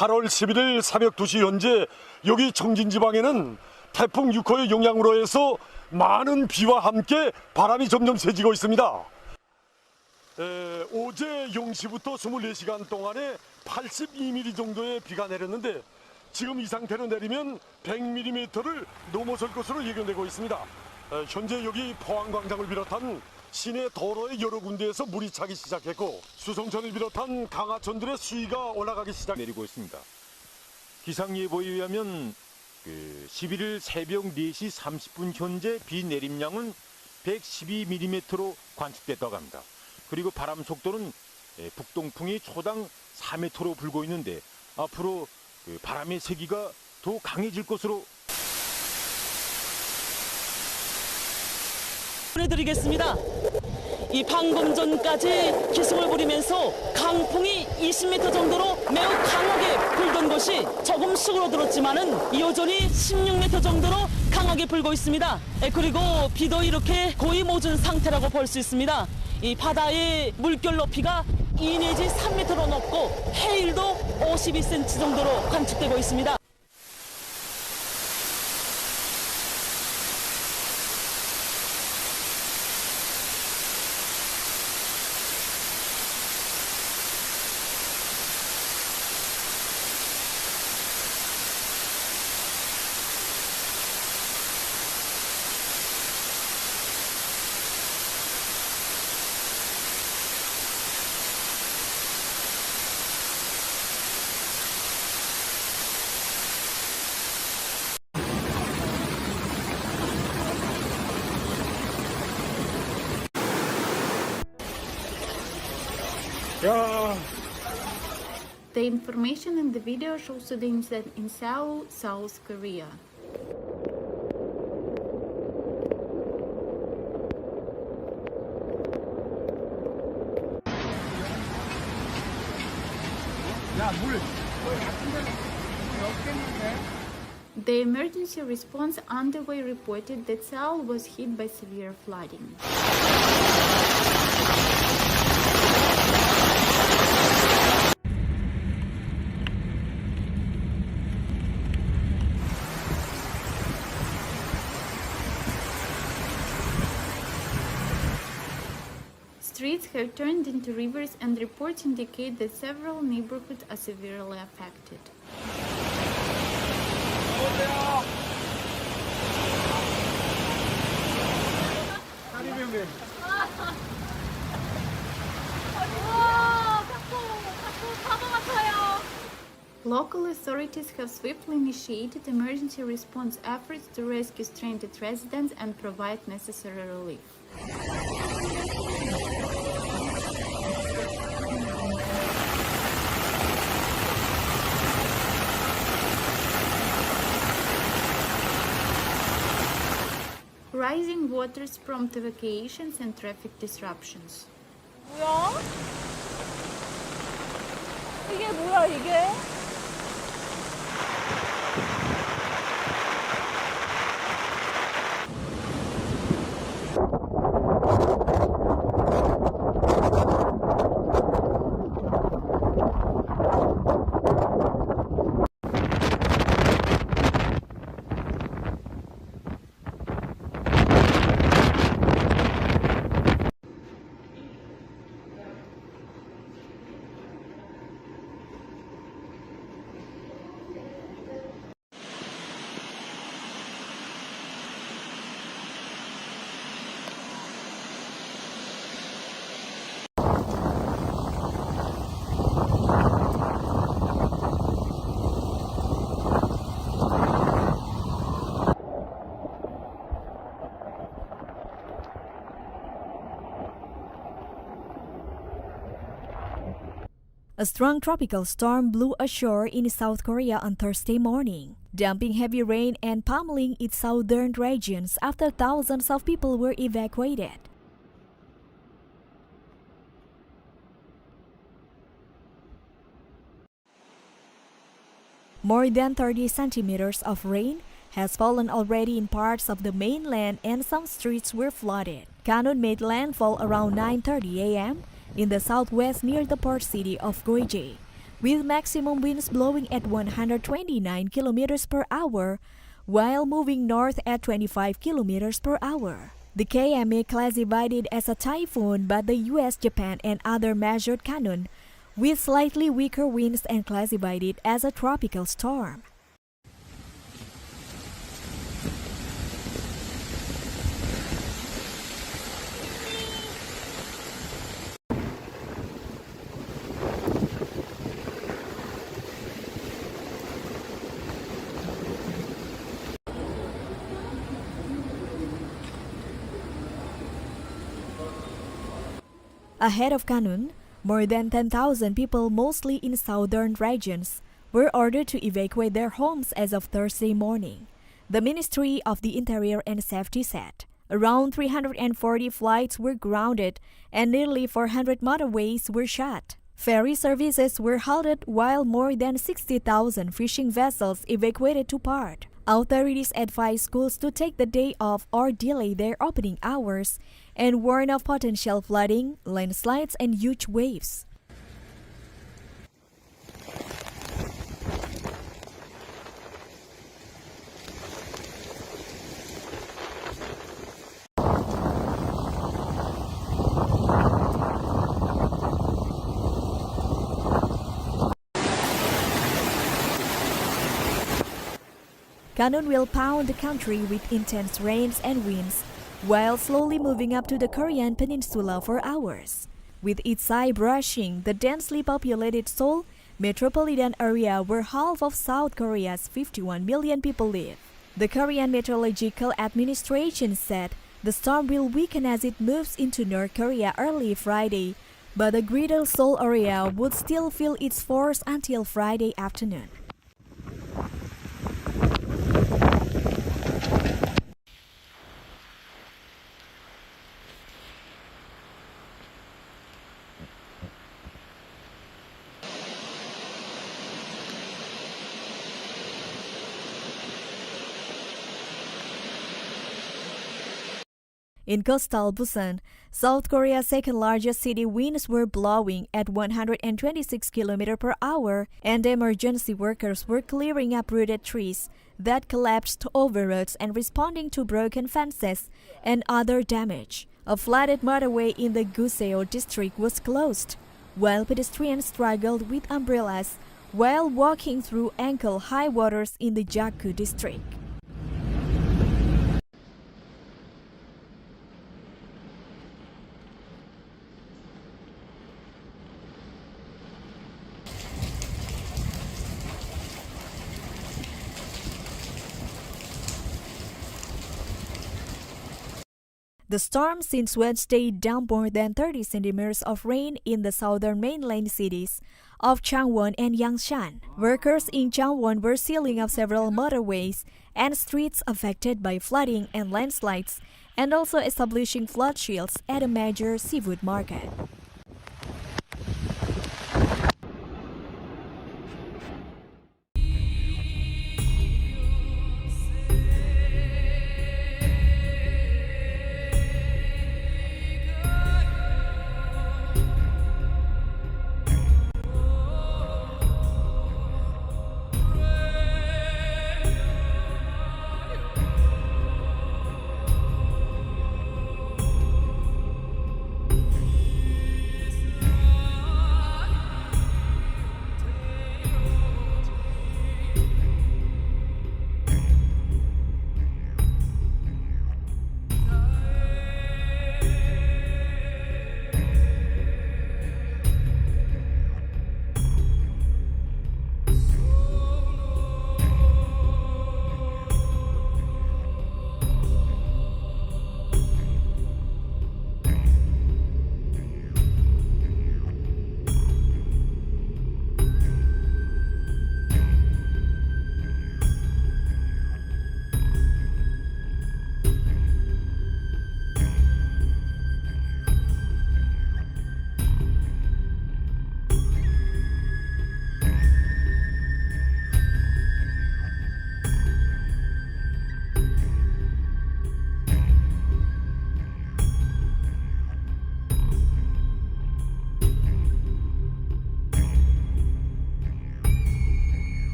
8월 11일 새벽 2시 현재 여기 청진지방에는 태풍 6호의 영향으로 해서 많은 비와 함께 바람이 점점 세지고 있습니다. 어제 0시부터 24시간 동안에 82mm 정도의 비가 내렸는데 지금 이 상태로 내리면 100mm를 넘어설 것으로 예견되고 있습니다. 현재 여기 포항광장을 비롯한 시내 도로의 여러 군데에서 물이 차기 시작했고 수성천을 비롯한 강하천들의 수위가 올라가기 내리고 있습니다. 기상예보에 의하면 11일 새벽 4시 30분 현재 비 내림량은 112mm로 관측됐다고 합니다. 그리고 바람 속도는 북동풍이 초당 4m로 불고 있는데 앞으로 바람의 세기가 더 강해질 것으로 보내드리겠습니다. 이 방금 전까지 기승을 부리면서 강풍이 20m 정도로 매우 강하게 불던 것이 조금 수그러들었지만은 여전히 16m 정도로 강하게 불고 있습니다. 그리고 비도 이렇게 거의 멎은 상태라고 볼 수 있습니다. 이 바다의 물결 높이가 2 내지 3m로 높고 해일도 52cm 정도로 관측되고 있습니다. The information in the video shows the incident in Seoul, South Korea. The emergency response underway reported that Seoul was hit by severe flooding. Streets have turned into rivers and reports indicate that several neighborhoods are severely affected. Local authorities have swiftly initiated emergency response efforts to rescue stranded residents and provide necessary relief. Rising waters prompt evacuations and traffic disruptions. 뭐야? 이게 뭐야, 이게? A strong tropical storm blew ashore in South Korea on Thursday morning, dumping heavy rain and pummeling its southern regions after thousands of people were evacuated. More than 30 centimeters of rain has fallen already in parts of the mainland and some streets were flooded. Khanun made landfall around 9:30 a.m. in the southwest near the port city of Gyeonggi. with maximum winds blowing at 129 kilometers per hour, while moving north at 25 kilometers per hour. The KMA classified it as a typhoon, but the US, Japan, and other measured Khanun with slightly weaker winds and classified it as a tropical storm. Ahead of Khanun, more than 10,000 people, mostly in southern regions, were ordered to evacuate their homes as of Thursday morning. The Ministry of the Interior and Safety said around 340 flights were grounded and nearly 400 motorways were shut. Ferry services were halted while more than 60,000 fishing vessels evacuated to port. Authorities advised schools to take the day off or delay their opening hours and warn of potential flooding, landslides, and huge waves. Khanun will pound the country with intense rains and winds, while slowly moving up to the Korean peninsula for hours. With its eye brushing the densely populated Seoul metropolitan area where half of South Korea's 51 million people live. The Korean Meteorological Administration said the storm will weaken as it moves into North Korea early Friday, but the greater Seoul area would still feel its force until Friday afternoon. In coastal Busan, South Korea's second-largest city, winds were blowing at 126 km per hour, and emergency workers were clearing uprooted trees that collapsed over roads and responding to broken fences and other damage. A flooded motorway in the Guseo district was closed, while pedestrians struggled with umbrellas while walking through ankle-high waters in the Jakku district. The storm since Wednesday dumped more than 30 centimeters of rain in the southern mainland cities of Changwon and Yangshan. Workers in Changwon were sealing up several motorways and streets affected by flooding and landslides, and also establishing flood shields at a major seafood market.